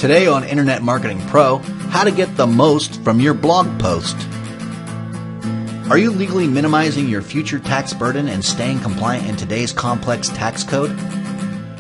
Today on Internet Marketing Pro, how to get the most from your blog post. Are you legally minimizing your future tax burden and staying compliant in today's complex tax code?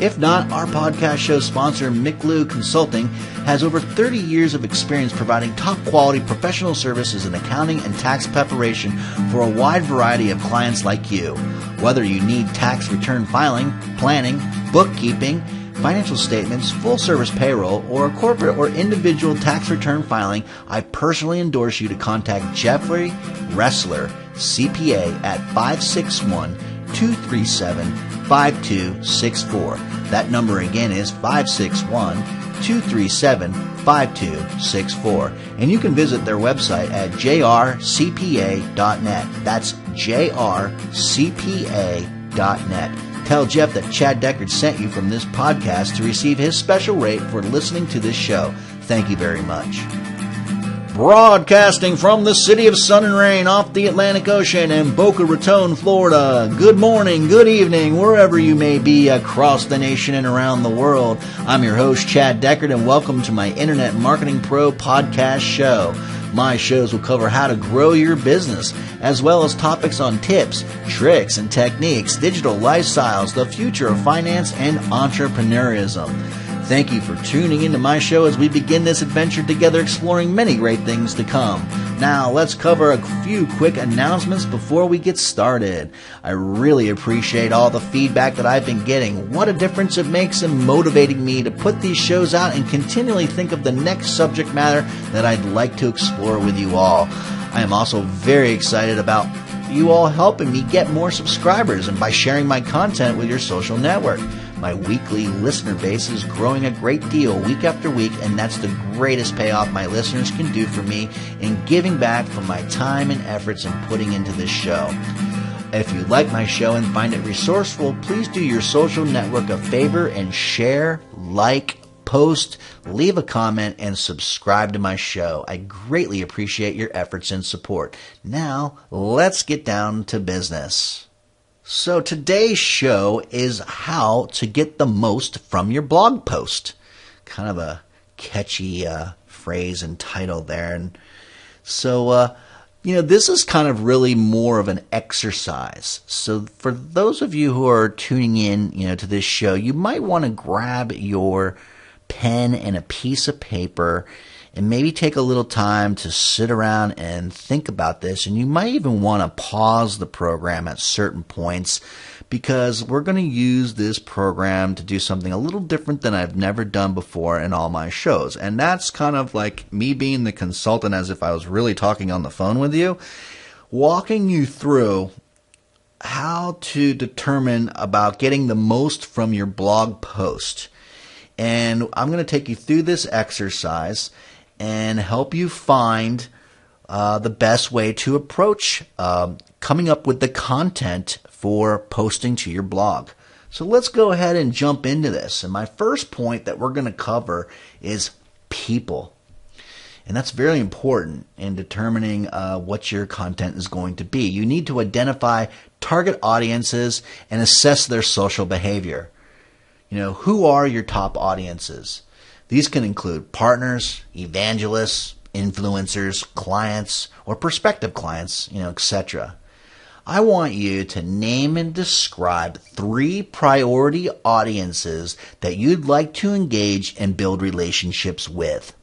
If not, our podcast show sponsor, McLew Consulting, has over 30 years of experience providing top-quality professional services in accounting and tax preparation for a wide variety of clients like you. Whether you need tax return filing, planning, bookkeeping, financial statements, full-service payroll, or a corporate or individual tax return filing, I personally endorse you to contact Jeffrey Ressler, CPA, at 561-237-5264. That number again is 561-237-5264. And you can visit their website at jrcpa.net. That's jrcpa.net. Tell Jeff that Chad Deckard sent you from this podcast to receive his special rate for listening to this show. Thank you very much. Broadcasting from the city of sun and rain off the Atlantic Ocean in Boca Raton, Florida. Good morning, good evening, wherever you may be across the nation and around the world. I'm your host, Chad Deckard, and welcome to my Internet Marketing Pro podcast show. My shows will cover how to grow your business, as well as topics on tips, tricks, and techniques, digital lifestyles, the future of finance, and entrepreneurism. Thank you for tuning into my show as we begin this adventure together, exploring many great things to come. Now, let's cover a few quick announcements before we get started. I really appreciate all the feedback that I've been getting. What a difference it makes in motivating me to put these shows out and continually think of the next subject matter that I'd like to explore with you all. I am also very excited about you all helping me get more subscribers and by sharing my content with your social network. My weekly listener base is growing a great deal week after week, and that's the greatest payoff my listeners can do for me in giving back from my time and efforts in putting into this show. If you like my show and find it resourceful, please do your social network a favor and share, like, post, leave a comment, and subscribe to my show. I greatly appreciate your efforts and support. Now, let's get down to business. So today's show is how to get the most from your blog post. Kind of a catchy phrase and title there. And so, this is kind of really more of an exercise. So for those of you who are tuning in, to this show, you might want to grab your pen and a piece of paper and maybe take a little time to sit around and think about this. And you might even want to pause the program at certain points because we're going to use this program to do something a little different than I've never done before in all my shows. And that's kind of like me being the consultant as if I was really talking on the phone with you, walking you through how to determine about getting the most from your blog post. And I'm going to take you through this exercise and help you find the best way to approach coming up with the content for posting to your blog. So let's go ahead and jump into this. And my first point that we're going to cover is people. And that's very important in determining what your content is going to be. You need to identify target audiences and assess their social behavior. Who are your top audiences? These can include partners, evangelists, influencers, clients, or prospective clients, etc. I want you to name and describe 3 priority audiences that you'd like to engage and build relationships with.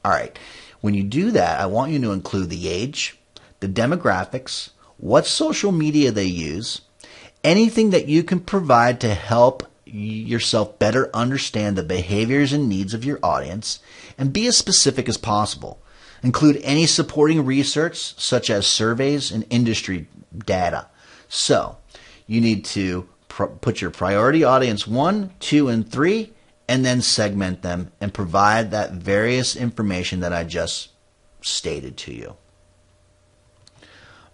All right. When you do that, I want you to include the age, the demographics, what social media they use, anything that you can provide to help yourself better understand the behaviors and needs of your audience, and be as specific as possible. Include any supporting research, such as surveys and industry data. So, you need to put your priority audience 1, 2, and 3, and then segment them and provide that various information that I just stated to you.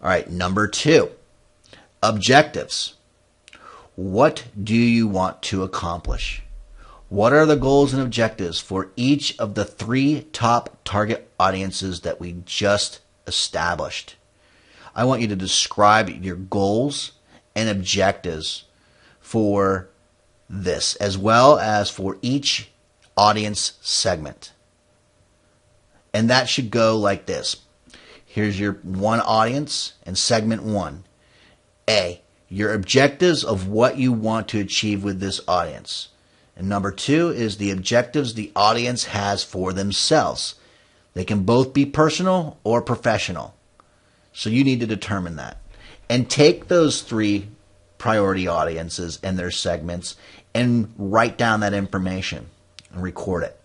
All right, number 2, objectives. What do you want to accomplish? What are the goals and objectives for each of the 3 top target audiences that we just established? I want you to describe your goals and objectives for this, as well as for each audience segment. And that should go like this. Here's your one audience and segment one. A, your objectives of what you want to achieve with this audience. And number two is the objectives the audience has for themselves. They can both be personal or professional. So you need to determine that. And take those three priority audiences and their segments and write down that information and record it.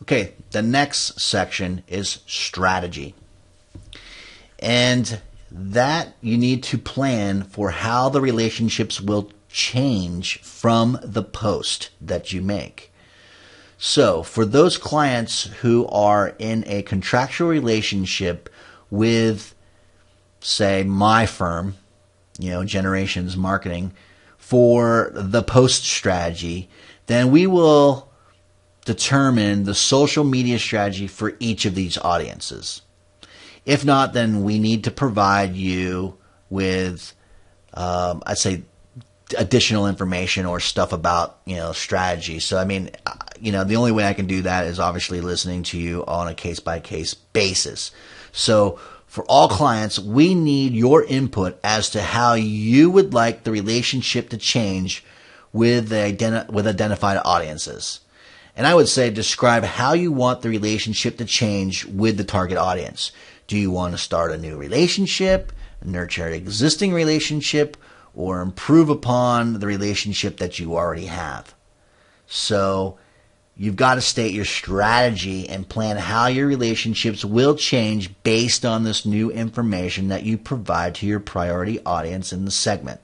Okay, the next section is strategy. And that you need to plan for how the relationships will change from the post that you make. So for those clients who are in a contractual relationship with, say, my firm, Generations Marketing, for the post strategy, then we will determine the social media strategy for each of these audiences. If not, then we need to provide you with, I'd say, additional information or stuff about, strategy. So, the only way I can do that is obviously listening to you on a case-by-case basis. So, for all clients, we need your input as to how you would like the relationship to change with identified audiences. And I would say describe how you want the relationship to change with the target audience. Do you want to start a new relationship, nurture an existing relationship, or improve upon the relationship that you already have? So you've got to state your strategy and plan how your relationships will change based on this new information that you provide to your priority audience in the segment.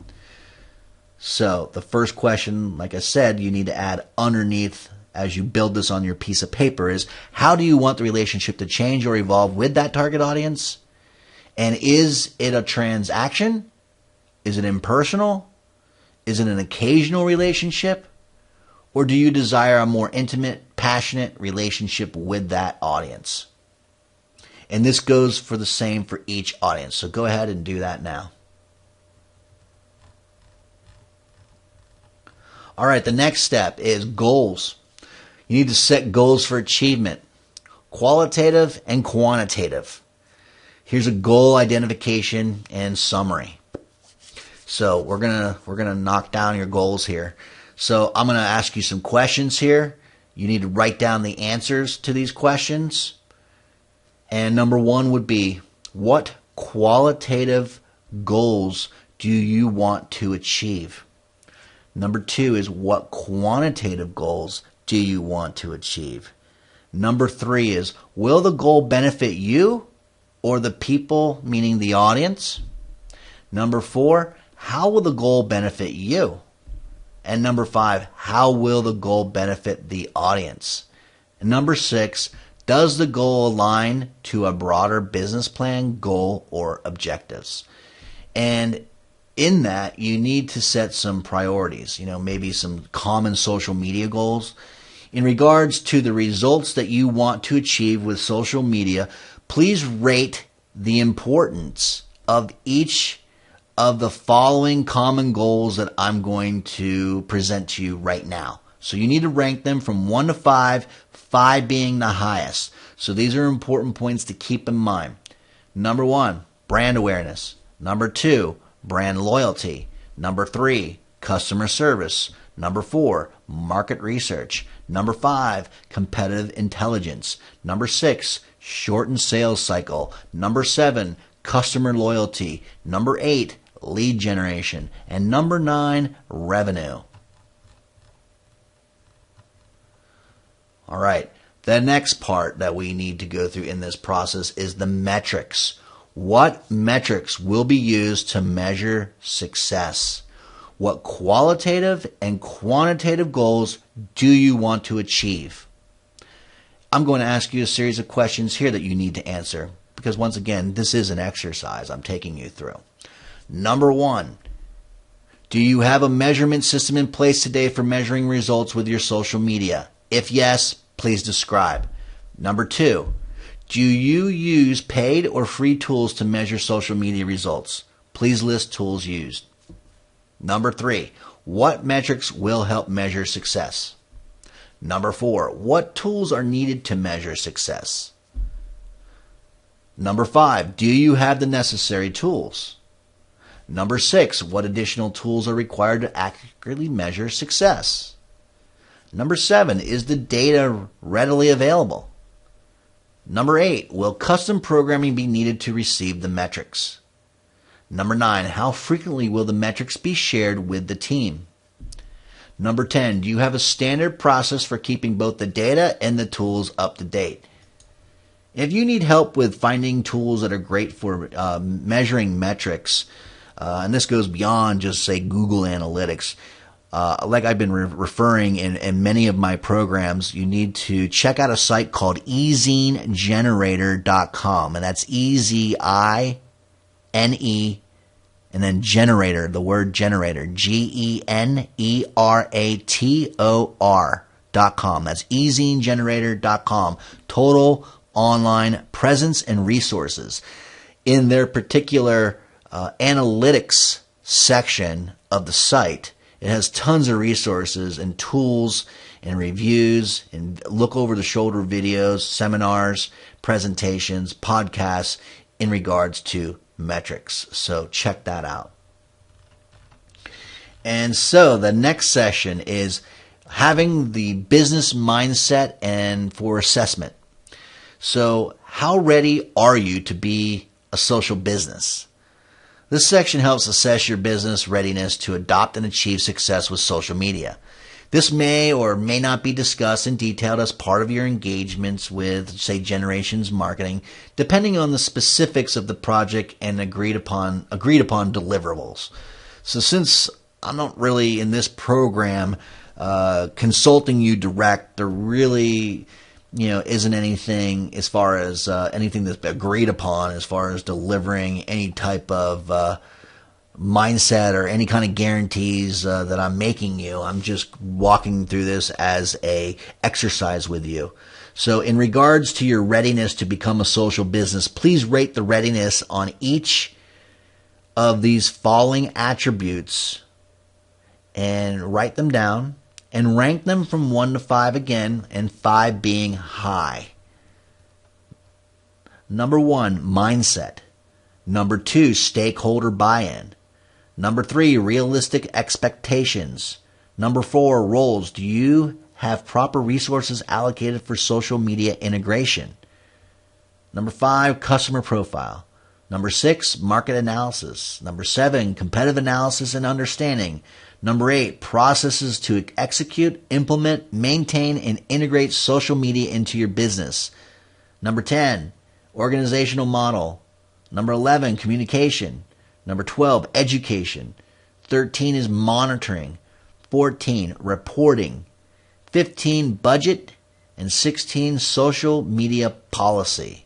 So the first question, like I said, you need to add underneath as you build this on your piece of paper is, how do you want the relationship to change or evolve with that target audience? And is it a transaction? Is it impersonal? Is it an occasional relationship? Or do you desire a more intimate, passionate relationship with that audience? And this goes for the same for each audience. So go ahead and do that now. All right, the next step is goals. You need to set goals for achievement, qualitative and quantitative. Here's a goal identification and summary. So we're gonna knock down your goals here. So I'm gonna ask you some questions here. You need to write down the answers to these questions. And number one would be, what qualitative goals do you want to achieve? Number two is, what quantitative goals do you want to achieve? Number three is, will the goal benefit you or the people, meaning the audience? Number four, how will the goal benefit you? And number five, how will the goal benefit the audience? And number six, does the goal align to a broader business plan, goal, or objectives? And in that, you need to set some priorities, maybe some common social media goals. In regards to the results that you want to achieve with social media, please rate the importance of each of the following common goals that I'm going to present to you right now. So you need to rank them from 1 to 5, 5 being the highest. So these are important points to keep in mind. Number 1, brand awareness. Number 2, brand loyalty. Number 3, customer service. Number 4, market research. Number 5, competitive intelligence. Number 6, shortened sales cycle. Number 7, customer loyalty. Number 8, lead generation. And number 9, revenue. All right. The next part that we need to go through in this process is the metrics. What metrics will be used to measure success? What qualitative and quantitative goals do you want to achieve? I'm going to ask you a series of questions here that you need to answer, because once again, this is an exercise I'm taking you through. Number 1, do you have a measurement system in place today for measuring results with your social media? If yes, please describe. Number 2, do you use paid or free tools to measure social media results? Please list tools used. Number 3, What metrics will help measure success? Number 4, what tools are needed to measure success? Number 5, do you have the necessary tools? Number 6, what additional tools are required to accurately measure success? Number 7, is the data readily available? Number 8, will custom programming be needed to receive the metrics? Number 9, how frequently will the metrics be shared with the team? Number 10, do you have a standard process for keeping both the data and the tools up to date? If you need help with finding tools that are great for measuring metrics, and this goes beyond just, say, Google Analytics, like I've been referring in many of my programs, you need to check out a site called ezinegenerator.com, and that's E-Z-I-N-E, and then generator, the word generator, Generator.com. That's ezinegenerator.com. Total online presence and resources. In their particular analytics section of the site, it has tons of resources and tools and reviews and look over the shoulder videos, seminars, presentations, podcasts in regards to metrics. So check that out. And so the next session is having the business mindset and for assessment. So how ready are you to be a social business? This section helps assess your business readiness to adopt and achieve success with social media. This may or may not be discussed in detail as part of your engagements with, say, Generations Marketing, depending on the specifics of the project and agreed upon deliverables. So since I'm not really in this program consulting you direct, there really isn't anything as far as anything that's agreed upon as far as delivering any type of mindset or any kind of guarantees that I'm making you. I'm just walking through this as a exercise with you. So in regards to your readiness to become a social business, please rate the readiness on each of these following attributes and write them down and rank them from 1 to 5 again, and 5 being high. Number 1, mindset. Number 2, stakeholder buy-in. Number 3, realistic expectations. Number 4, roles. Do you have proper resources allocated for social media integration? Number 5, customer profile. Number 6, market analysis. Number 7, competitive analysis and understanding. Number 8, processes to execute, implement, maintain, and integrate social media into your business. Number 10, organizational model. Number 11, communication. Number 12, education. 13 is monitoring. 14, reporting. 15, budget. And 16, social media policy.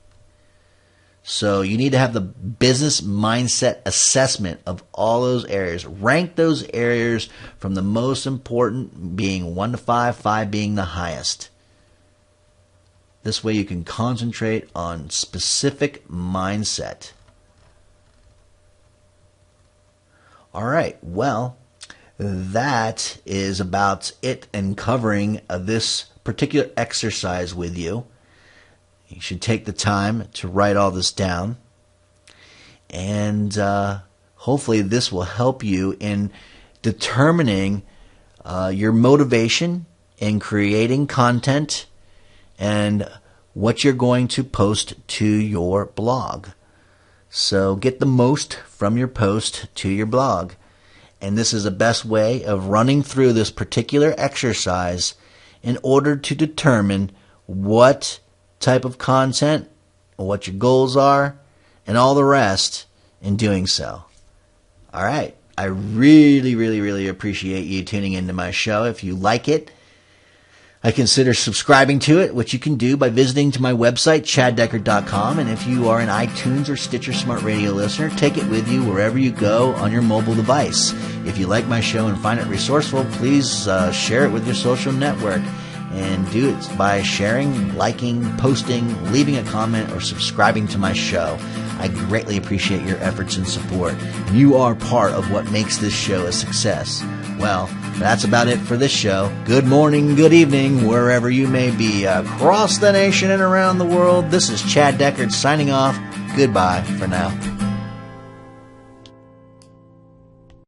So you need to have the business mindset assessment of all those areas. Rank those areas from the most important being 1 to 5, 5 being the highest. This way you can concentrate on specific mindset. All right, well, that is about it in covering this particular exercise with you. You should take the time to write all this down, and hopefully this will help you in determining your motivation in creating content and what you're going to post to your blog. So get the most from your post to your blog, and this is the best way of running through this particular exercise in order to determine what type of content, what your goals are, and all the rest in doing so. All right. I really, really, really appreciate you tuning into my show. If you like it, I consider subscribing to it, which you can do by visiting to my website, chaddeckard.com. And if you are an iTunes or Stitcher Smart Radio listener, take it with you wherever you go on your mobile device. If you like my show and find it resourceful, please share it with your social network. And do it by sharing, liking, posting, leaving a comment, or subscribing to my show. I greatly appreciate your efforts and support. You are part of what makes this show a success. Well, that's about it for this show. Good morning, good evening, wherever you may be across the nation and around the world. This is Chad Deckard signing off. Goodbye for now.